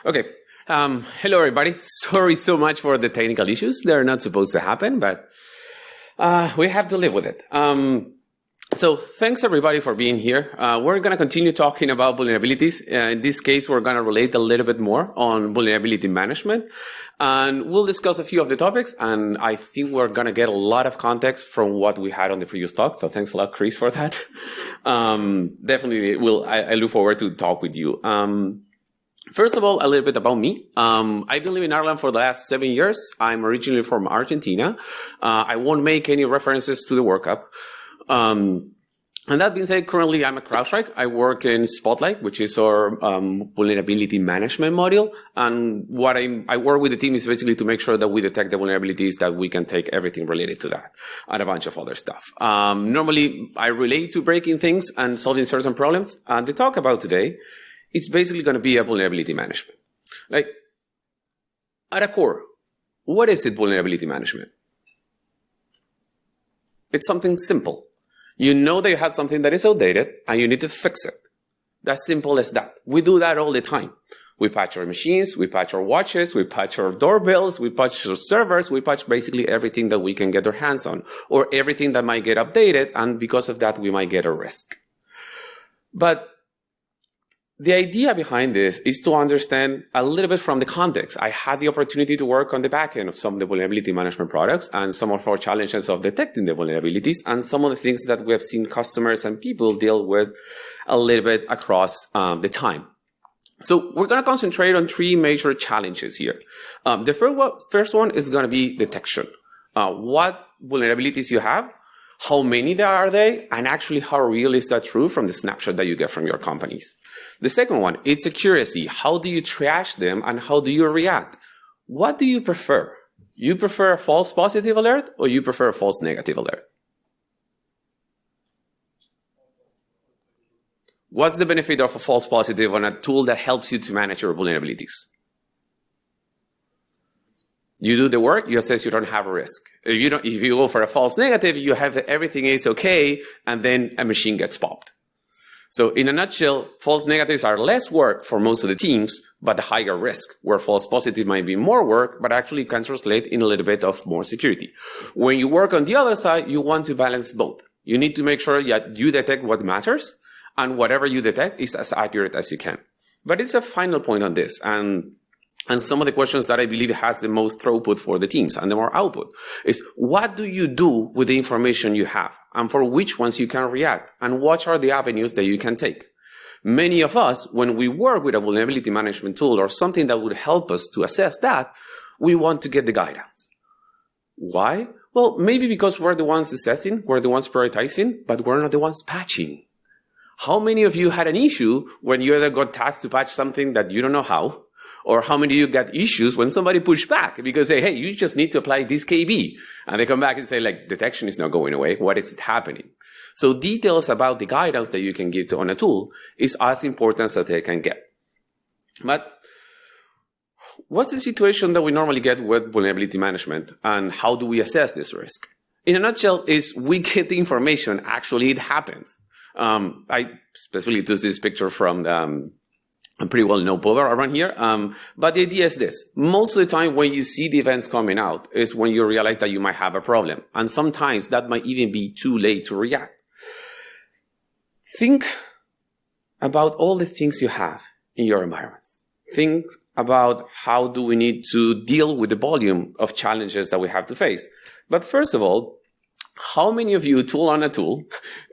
Okay. Hello, everybody. Sorry so much for the technical issues. They're not supposed to happen, but we have to live with it. So thanks, everybody, for being here. We're going to continue talking about vulnerabilities. In this case, we're going to relate a little bit more on vulnerability management. And we'll discuss a few of the topics. And I think we're going to get a lot of context from what we had on the previous talk. So thanks a lot, Chris, for that. Definitely, I look forward to talk with you. First of all, a little bit about me. I've been living in Ireland for the last 7 years. I'm originally from Argentina. I won't make any references to the World Cup. And that being said, currently I'm at CrowdStrike. I work in Spotlight, which is our vulnerability management module. And what I work with the team is basically to make sure that we detect the vulnerabilities, that we can take everything related to that and a bunch of other stuff. Normally, I relate to breaking things and solving certain problems. And the talk about today, it's basically going to be a vulnerability management. Like, at a core, what is it, vulnerability management? It's something simple. You know that you have something that is outdated and you need to fix it. That's simple as that. We do that all the time. We patch our machines, we patch our watches, we patch our doorbells, we patch our servers, we patch basically everything that we can get our hands on, or everything that might get updated, and because of that, we might get a risk. But the idea behind this is to understand a little bit from the context. I had the opportunity to work on the back end of some of the vulnerability management products and some of our challenges of detecting the vulnerabilities and some of the things that we have seen customers and people deal with a little bit across the time. So we're going to concentrate on three major challenges here. The first one is going to be detection. What vulnerabilities you have, how many are they, and actually how real is that true from the snapshot that you get from your companies. The second one, it's accuracy. How do you trash them and how do you react? What do you prefer? You prefer a false positive alert or you prefer a false negative alert? What's the benefit of a false positive on a tool that helps you to manage your vulnerabilities? You do the work, you assess you don't have a risk. If you go for a false negative, you have everything is okay, and then a machine gets popped. So in a nutshell, false negatives are less work for most of the teams, but a higher risk, where false positive might be more work, but actually can translate in a little bit of more security. When you work on the other side, you want to balance both. You need to make sure that you detect what matters, and whatever you detect is as accurate as you can. But it's a final point on this, and some of the questions that I believe has the most throughput for the teams and the more output is, what do you do with the information you have and for which ones you can react and what are the avenues that you can take? Many of us, when we work with a vulnerability management tool or something that would help us to assess that, we want to get the guidance. Why? Well, maybe because we're the ones assessing, we're the ones prioritizing, but we're not the ones patching. How many of you had an issue when you either got tasked to patch something that you don't know how? Or how many of you got issues when somebody pushed back because they say, hey, you just need to apply this KB. And they come back and say, like, detection is not going away. What is happening? So details about the guidance that you can give on a tool is as important as they can get. But what's the situation that we normally get with vulnerability management and how do we assess this risk? In a nutshell, is we get the information. Actually, it happens. I specifically took this picture from I'm pretty well know Pablo around here. But the idea is this. Most of the time when you see the events coming out is when you realize that you might have a problem. And sometimes that might even be too late to react. Think about all the things you have in your environments. Think about how do we need to deal with the volume of challenges that we have to face. But first of all, how many of you tool on a tool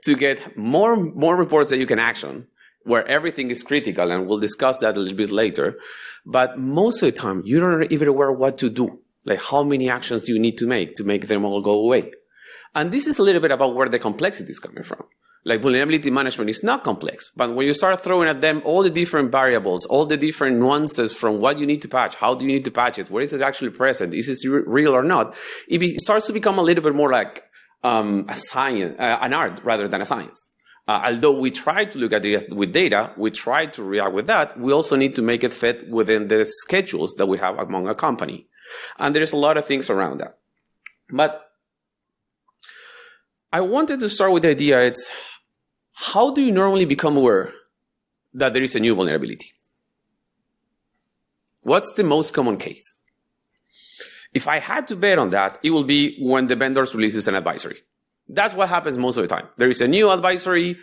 to get more reports that you can action, where everything is critical, and we'll discuss that a little bit later. But most of the time, you don't even aware what to do. Like, how many actions do you need to make them all go away? And this is a little bit about where the complexity is coming from. Like, vulnerability management is not complex, but when you start throwing at them all the different variables, all the different nuances from what you need to patch, how do you need to patch it, where is it actually present, is it real or not, it starts to become a little bit more like a science, an art rather than a science. Although we try to look at this with data, we try to react with that, we also need to make it fit within the schedules that we have among a company. And there's a lot of things around that. But I wanted to start with the idea, it's how do you normally become aware that there is a new vulnerability? What's the most common case? If I had to bet on that, it will be when the vendor releases an advisory. That's what happens most of the time. There is a new advisory.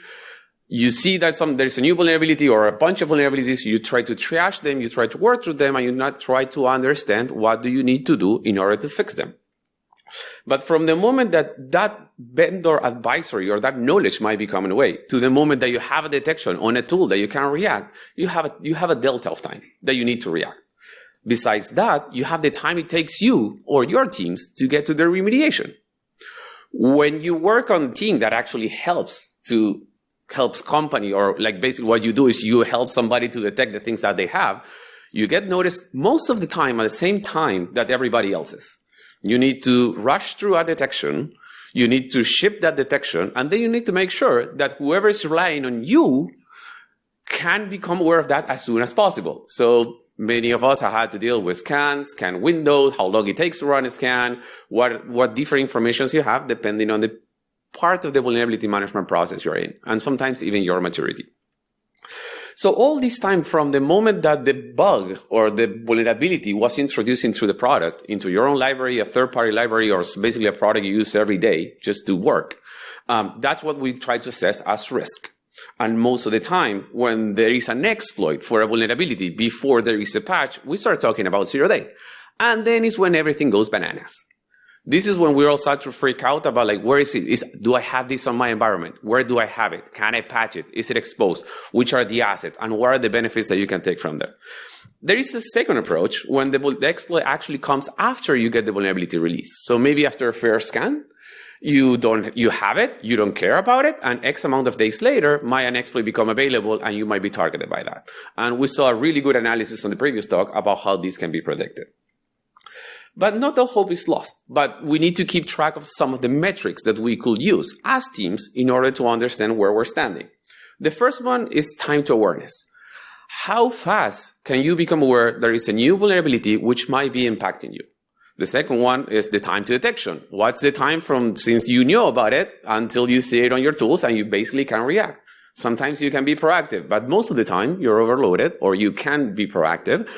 You see that there's a new vulnerability or a bunch of vulnerabilities. You try to triage them. You try to work through them, and you not try to understand what do you need to do in order to fix them. But from the moment that vendor advisory or that knowledge might be coming away to the moment that you have a detection on a tool that you can react, you have a delta of time that you need to react. Besides that, you have the time it takes you or your teams to get to the remediation. When you work on a team that actually helps company, or like basically what you do is you help somebody to detect the things that they have, you get noticed most of the time at the same time that everybody else is. You need to rush through a detection, you need to ship that detection, and then you need to make sure that whoever is relying on you can become aware of that as soon as possible. So many of us have had to deal with scan windows, how long it takes to run a scan, what different informations you have depending on the part of the vulnerability management process you're in, and sometimes even your maturity. So all this time from the moment that the bug or the vulnerability was introduced into the product, into your own library, a third-party library, or basically a product you use every day just to work, that's what we try to assess as risk. And most of the time, when there is an exploit for a vulnerability before there is a patch, we start talking about 0-day. And then is when everything goes bananas. This is when we all start to freak out about like, where is it? Do I have this on my environment? Where do I have it? Can I patch it? Is it exposed? Which are the assets? And what are the benefits that you can take from there? There is a second approach when the exploit actually comes after you get the vulnerability release. So maybe after a first scan, you have it, you don't care about it, and X amount of days later, might an exploit become available and you might be targeted by that. And we saw a really good analysis on the previous talk about how this can be predicted. But not all hope is lost, but we need to keep track of some of the metrics that we could use as teams in order to understand where we're standing. The first one is time to awareness. How fast can you become aware there is a new vulnerability which might be impacting you? The second one is the time to detection. What's the time from since you knew about it until you see it on your tools and you basically can react? Sometimes you can be proactive, but most of the time you're overloaded or you can be proactive.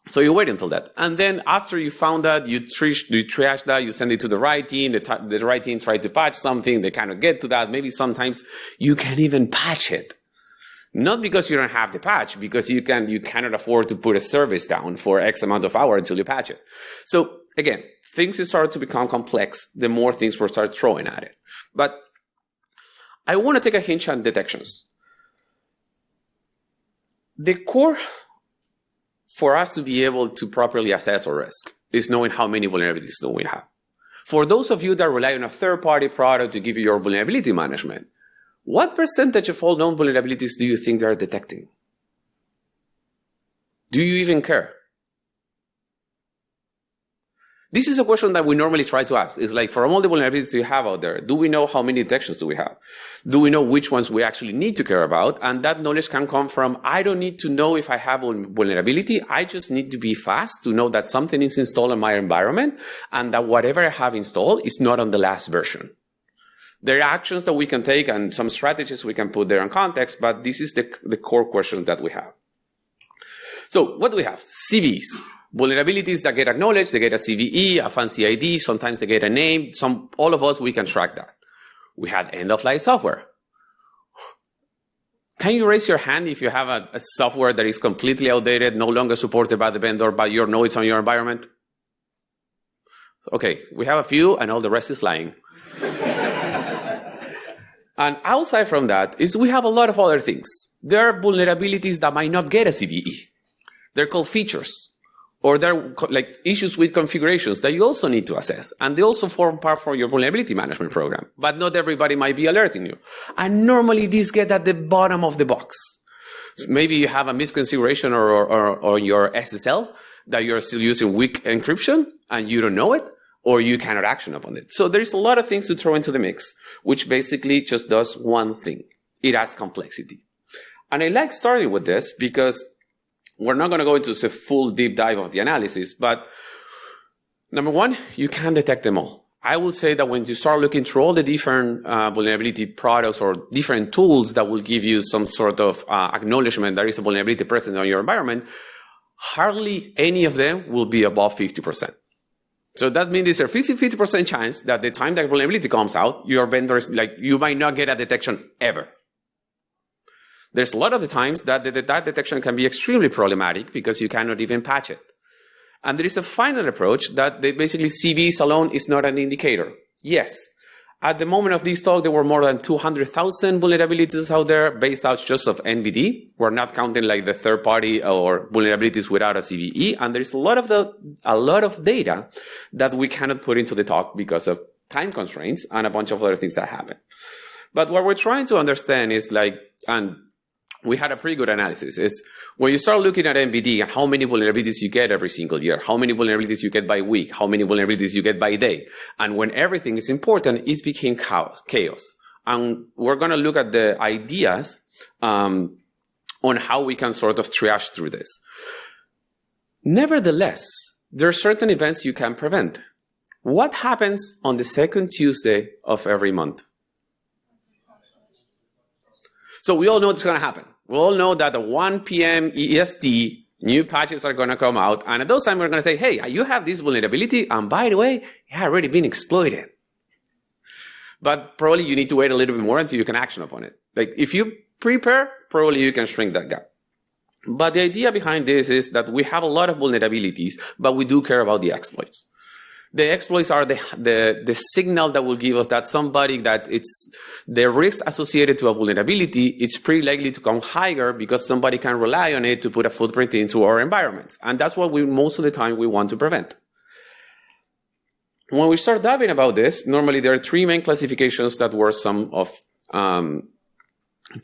So you wait until that. And then after you found that, you triage that, you send it to the right team, the right team try to patch something, they kind of get to that. Maybe sometimes you can even patch it. Not because you don't have the patch, because you cannot afford to put a service down for X amount of hours until you patch it. So again, things start to become complex the more things will start throwing at it. But I want to take a hinge on detections. The core for us to be able to properly assess our risk is knowing how many vulnerabilities do we have. For those of you that rely on a third-party product to give you your vulnerability management, what percentage of all known vulnerabilities do you think they are detecting? Do you even care? This is a question that we normally try to ask. It's like, for all the vulnerabilities you have out there, do we know how many detections do we have? Do we know which ones we actually need to care about? And that knowledge can come from, I don't need to know if I have a vulnerability. I just need to be fast to know that something is installed in my environment and that whatever I have installed is not on the last version. There are actions that we can take and some strategies we can put there in context, but this is the core question that we have. So what do we have? CVEs. Vulnerabilities that get acknowledged, they get a CVE, a fancy ID, sometimes they get a name. All of us, we can track that. We had end-of-life software. Can you raise your hand if you have a software that is completely outdated, no longer supported by the vendor, but you know it's on your environment? Okay, we have a few, and all the rest is lying. And outside from that is we have a lot of other things. There are vulnerabilities that might not get a CVE. They're called features. Or they're like issues with configurations that you also need to assess. And they also form part for your vulnerability management program. But not everybody might be alerting you. And normally these get at the bottom of the box. So maybe you have a misconfiguration or your SSL that you're still using weak encryption and you don't know it, or you cannot action upon it. So there's a lot of things to throw into the mix, which basically just does one thing. It adds complexity. And I like starting with this because we're not going to go into a full deep dive of the analysis, but number one, you can detect them all. I will say that when you start looking through all the different vulnerability products or different tools that will give you some sort of acknowledgement there is a vulnerability present on your environment, hardly any of them will be above 50%. So that means there's a 50% chance that the time that vulnerability comes out, your vendors, you might not get a detection ever. There's a lot of the times that that detection can be extremely problematic because you cannot even patch it. And there is a final approach that basically CVEs alone is not an indicator. Yes, at the moment of this talk, there were more than 200,000 vulnerabilities out there based out just of NVD. We're not counting the third party or vulnerabilities without a CVE. And there's a lot of data that we cannot put into the talk because of time constraints and a bunch of other things that happen. But what we're trying to understand is and we had a pretty good analysis, is when you start looking at NVD and how many vulnerabilities you get every single year, how many vulnerabilities you get by week, how many vulnerabilities you get by day. And when everything is important, it became chaos. And we're going to look at the ideas on how we can sort of triage through this. Nevertheless, there are certain events you can prevent. What happens on the second Tuesday of every month? So we all know it's going to happen. We all know that at 1 p.m. EST, new patches are going to come out. And at those times, we're going to say, hey, you have this vulnerability. And by the way, it had already been exploited. But probably you need to wait a little bit more until you can action upon it. If you prepare, probably you can shrink that gap. But the idea behind this is that we have a lot of vulnerabilities, but we do care about the exploits. The exploits are the signal that will give us that somebody that it's the risk associated to a vulnerability, it's pretty likely to come higher because somebody can rely on it to put a footprint into our environments. And that's what most of the time we want to prevent. When we start diving about this, normally there are three main classifications that were some of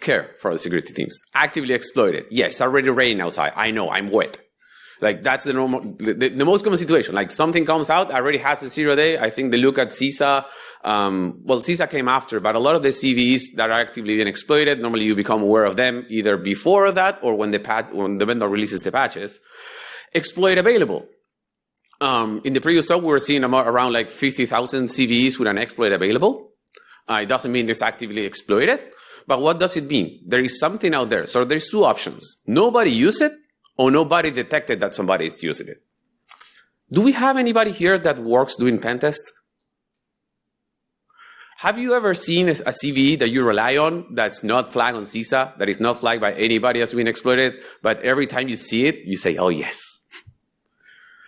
care for the security teams. Actively exploited. Yes, already raining outside. I know, I'm wet. That's the most common situation. Something comes out, already has a 0 day. I think they look at CISA. CISA came after, but a lot of the CVEs that are actively being exploited, normally you become aware of them either before that or when the vendor releases the patches. Exploit available. In the previous talk, we were seeing around 50,000 CVEs with an exploit available. It doesn't mean it's actively exploited, but what does it mean? There is something out there. So there's two options. Nobody used it, or nobody detected that somebody is using it. Do we have anybody here that works doing pen test? Have you ever seen a CVE that you rely on that's not flagged on CISA, that is not flagged by anybody that's been exploited, but every time you see it, you say, oh yes.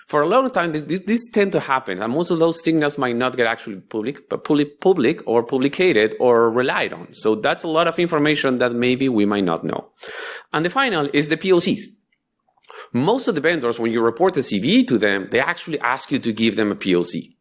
For a long time, this tend to happen, and most of those signals might not get actually public or publicated or relied on. So that's a lot of information that maybe we might not know. And the final is the POCs. Most of the vendors, when you report a CVE to them, they actually ask you to give them a POC.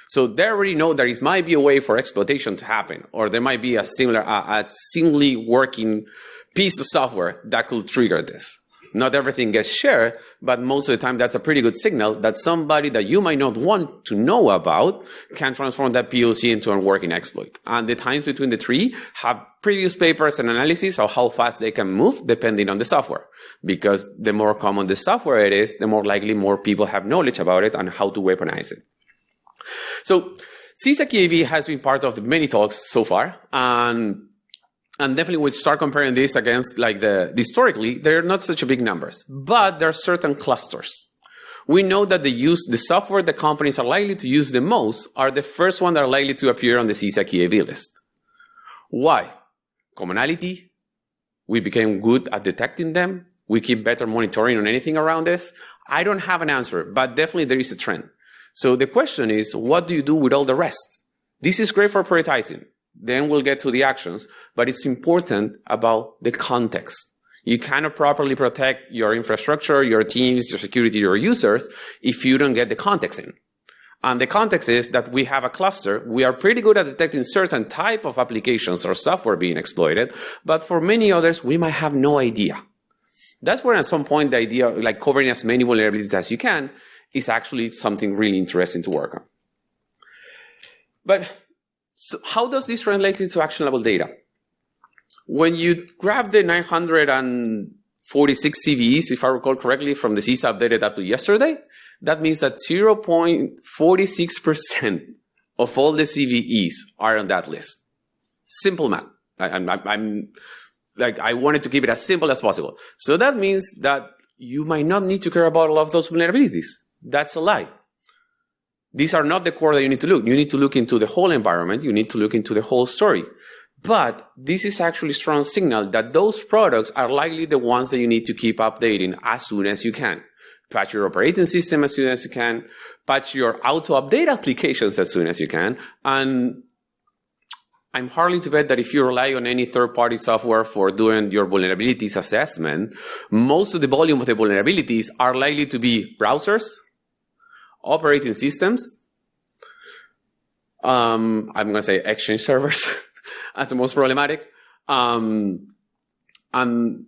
So they already know there might be a way for exploitation to happen, or there might be a similarly working piece of software that could trigger this. Not everything gets shared, but most of the time that's a pretty good signal that somebody that you might not want to know about can transform that POC into a working exploit. And the times between the three have previous papers and analysis of how fast they can move depending on the software. Because the more common the software it is, the more likely more people have knowledge about it and how to weaponize it. So CISA KAV has been part of the many talks so far, and definitely we start comparing this against historically, they're not such a big numbers, but there are certain clusters. We know that the software that companies are likely to use the most are the first one that are likely to appear on the CISA KAV list. Why? Commonality. We became good at detecting them. We keep better monitoring on anything around this. I don't have an answer, but definitely there is a trend. So the question is, what do you do with all the rest? This is great for prioritizing. Then we'll get to the actions, but it's important about the context. You cannot properly protect your infrastructure, your teams, your security, your users if you don't get the context in. And the context is that we have a cluster. We are pretty good at detecting certain type of applications or software being exploited, but for many others, we might have no idea. That's where at some point the idea of covering as many vulnerabilities as you can is actually something really interesting to work on. But so how does this translate into actionable data? When you grab the 946 CVEs, if I recall correctly, from the CISA updated up to yesterday, that means that 0.46% of all the CVEs are on that list. Simple math. I wanted to keep it as simple as possible. So that means that you might not need to care about all of those vulnerabilities. That's a lie. These are not the core that you need to look. You need to look into the whole environment. You need to look into the whole story. But this is actually a strong signal that those products are likely the ones that you need to keep updating as soon as you can. Patch your operating system as soon as you can. Patch your auto-update applications as soon as you can. And I'm hardly to bet that if you rely on any third-party software for doing your vulnerabilities assessment, most of the volume of the vulnerabilities are likely to be browsers, operating systems, I'm going to say Exchange servers as the most problematic. And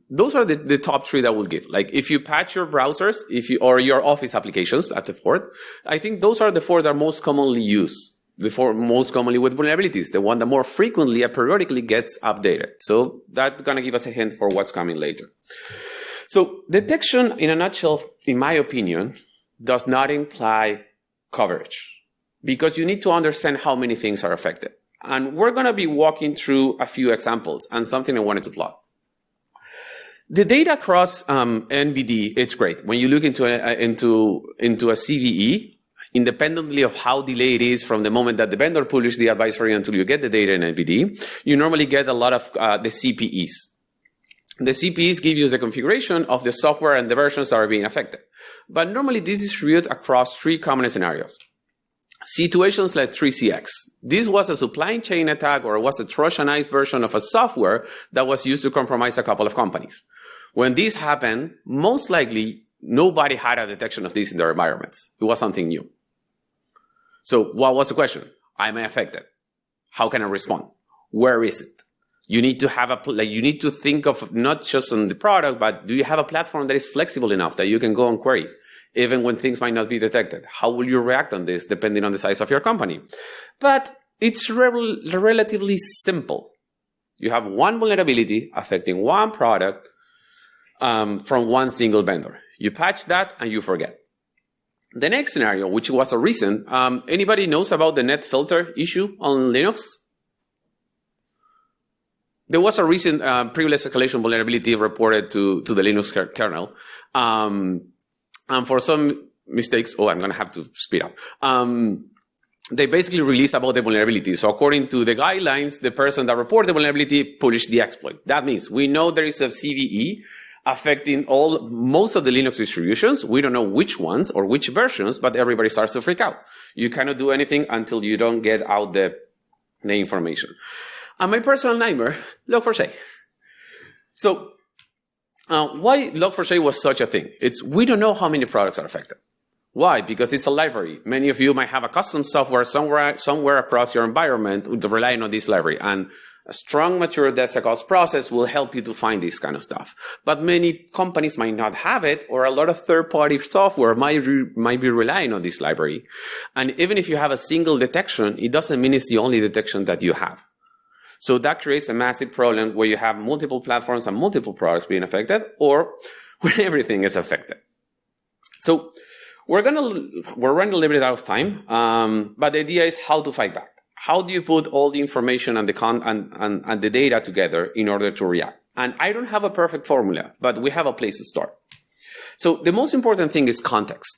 those are the top three that we'll give. Like if you patch your browsers, or your Office applications at the fourth, I think those are the four that are most commonly used. The four most commonly with vulnerabilities, the one that more frequently and periodically gets updated. So that's going to give us a hint for what's coming later. So detection, in a nutshell, in my opinion, does not imply coverage, because you need to understand how many things are affected. And we're going to be walking through a few examples and something I wanted to plot. The data across NBD, it's great. When you look into a CVE, independently of how delayed it is from the moment that the vendor publishes the advisory until you get the data in NBD, you normally get a lot of the CPEs. The CPEs give you the configuration of the software and the versions that are being affected. But normally this is distributed across three common scenarios. Situations like 3CX. This was a supply chain attack, or was a Trojanized version of a software that was used to compromise a couple of companies. When this happened, most likely nobody had a detection of this in their environments. It was something new. So what was the question? Am I affected? How can I respond? Where is it? You need to have you need to think of not just on the product, but do you have a platform that is flexible enough that you can go and query, even when things might not be detected? How will you react on this, depending on the size of your company? But it's relatively simple. You have one vulnerability affecting one product from one single vendor. You patch that and you forget. The next scenario, which was a recent, anybody knows about the net filter issue on Linux? There was a recent privilege escalation vulnerability reported to the Linux kernel. And for some mistakes, I'm going to have to speed up. They basically released about the vulnerability. So according to the guidelines, the person that reported the vulnerability published the exploit. That means we know there is a CVE affecting most of the Linux distributions. We don't know which ones or which versions, but everybody starts to freak out. You cannot do anything until you don't get out the information. And my personal nightmare, Log4j. So why Log4j was such a thing? We don't know how many products are affected. Why? Because it's a library. Many of you might have a custom software somewhere across your environment relying on this library. And a strong, mature DevSecOps process will help you to find this kind of stuff. But many companies might not have it, or a lot of third-party software might be relying on this library. And even if you have a single detection, it doesn't mean it's the only detection that you have. So that creates a massive problem where you have multiple platforms and multiple products being affected, or when everything is affected. So we're running a little bit out of time, but the idea is how to fight back. How do you put all the information and the data together in order to react? And I don't have a perfect formula, but we have a place to start. So the most important thing is context.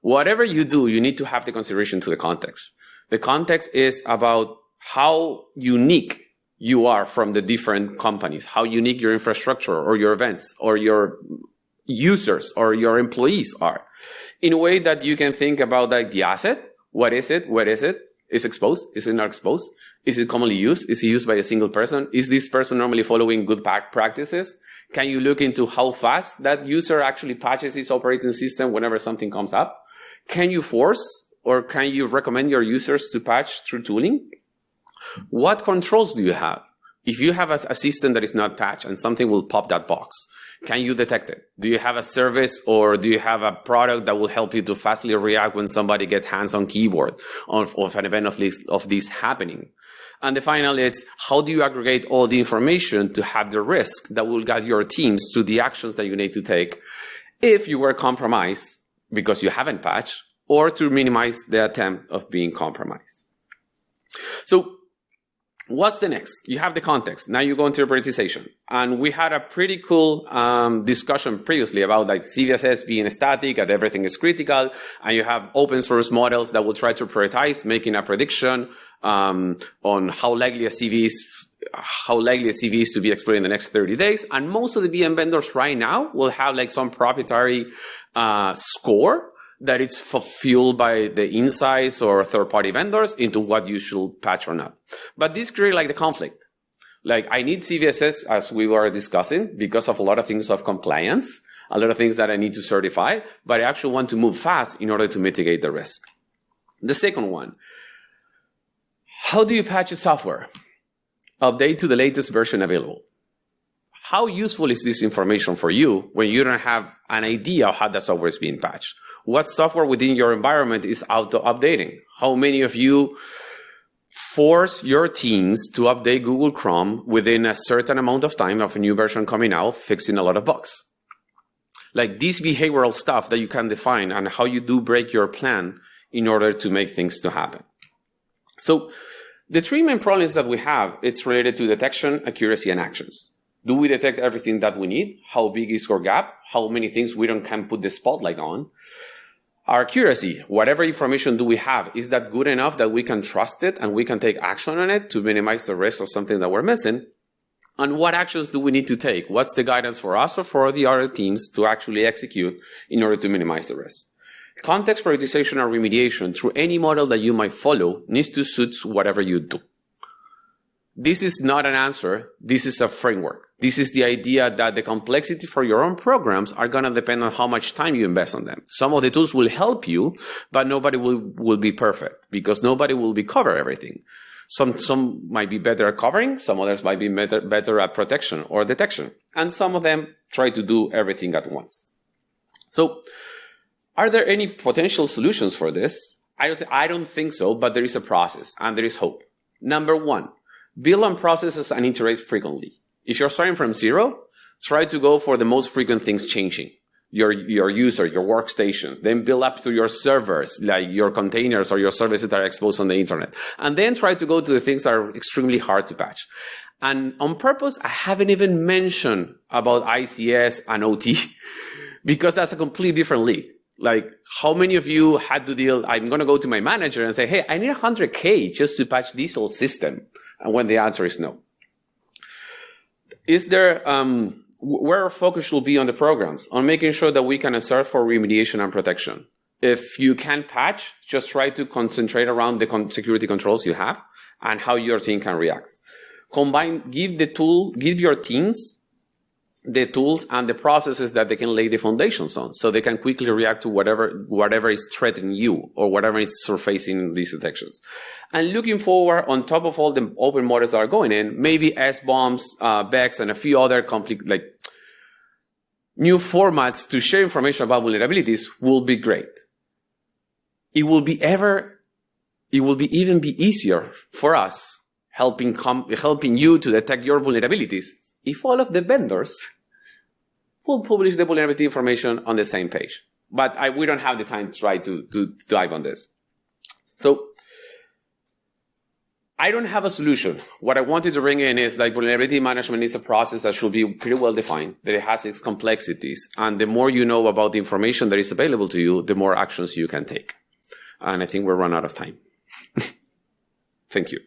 Whatever you do, you need to have the consideration to the context. The context is about how unique you are from the different companies, how unique your infrastructure or your events or your users or your employees are, in a way that you can think about like the asset. What is it? Where is it? Is it exposed? Is it not exposed? Is it commonly used? Is it used by a single person? Is this person normally following good practices? Can you look into how fast that user actually patches his operating system whenever something comes up? Can you force or can you recommend your users to patch through tooling? What controls do you have? If you have a system that is not patched and something will pop that box, can you detect it? Do you have a service or do you have a product that will help you to fastly react when somebody gets hands on keyboard of an event of this happening? And the final is, how do you aggregate all the information to have the risk that will guide your teams to the actions that you need to take if you were compromised because you haven't patched, or to minimize the attempt of being compromised? So What's the next? You have the context. Now you go into prioritization. And we had a pretty cool discussion previously about like CVSS being static and everything is critical. And you have open source models that will try to prioritize, making a prediction on how likely a CV is to be exploited in the next 30 days. And most of the VM vendors right now will have like some proprietary score that it's fueled by the insights or third-party vendors into what you should patch or not. But this creates like the conflict. Like I need CVSS, as we were discussing, because of a lot of things of compliance, a lot of things that I need to certify, but I actually want to move fast in order to mitigate the risk. The second one, how do you patch a software? Update to the latest version available. How useful is this information for you when you don't have an idea of how the software is being patched? What software within your environment is auto-updating? How many of you force your teams to update Google Chrome within a certain amount of time of a new version coming out, fixing a lot of bugs? Like this behavioral stuff that you can define and how you do break your plan in order to make things to happen. So the three main problems that we have, it's related to detection, accuracy, and actions. Do we detect everything that we need? How big is our gap? How many things we can put the spotlight on? Our accuracy, whatever information do we have, is that good enough that we can trust it and we can take action on it to minimize the risk of something that we're missing? And what actions do we need to take? What's the guidance for us or for the other teams to actually execute in order to minimize the risk? Context prioritization or remediation through any model that you might follow needs to suit whatever you do. This is not an answer. This is a framework. This is the idea that the complexity for your own programs are going to depend on how much time you invest on them. Some of the tools will help you, but nobody will be perfect because nobody will be cover everything. Some might be better at covering. Some others might be better at protection or detection. And some of them try to do everything at once. So are there any potential solutions for this? I don't think so, but there is a process and there is hope. Number one, build on processes and iterate frequently. If you're starting from zero, try to go for the most frequent things changing. Your user, your workstations, then build up to your servers, like your containers or your services that are exposed on the internet. And then try to go to the things that are extremely hard to patch. And on purpose, I haven't even mentioned about ICS and OT because that's a completely different league. Like, how many of you had to deal, I'm going to go to my manager and say, hey, I need $100K just to patch this old system. And when the answer is no. Is there, where our focus should be on the programs, on making sure that we can assert for remediation and protection. If you can patch, just try to concentrate around the security controls you have and how your team can react. Give your teams the tools and the processes that they can lay the foundations on so they can quickly react to whatever is threatening you or whatever is surfacing these detections. And looking forward, on top of all the open models that are going in, maybe SBOMs, BECs, and a few other new formats to share information about vulnerabilities will be great. It will even be easier for us helping you to detect your vulnerabilities if all of the vendors will publish the vulnerability information on the same page. But we don't have the time to try to dive on this. So I don't have a solution. What I wanted to bring in is that vulnerability management is a process that should be pretty well defined, that it has its complexities. And the more you know about the information that is available to you, the more actions you can take. And I think we're run out of time. Thank you.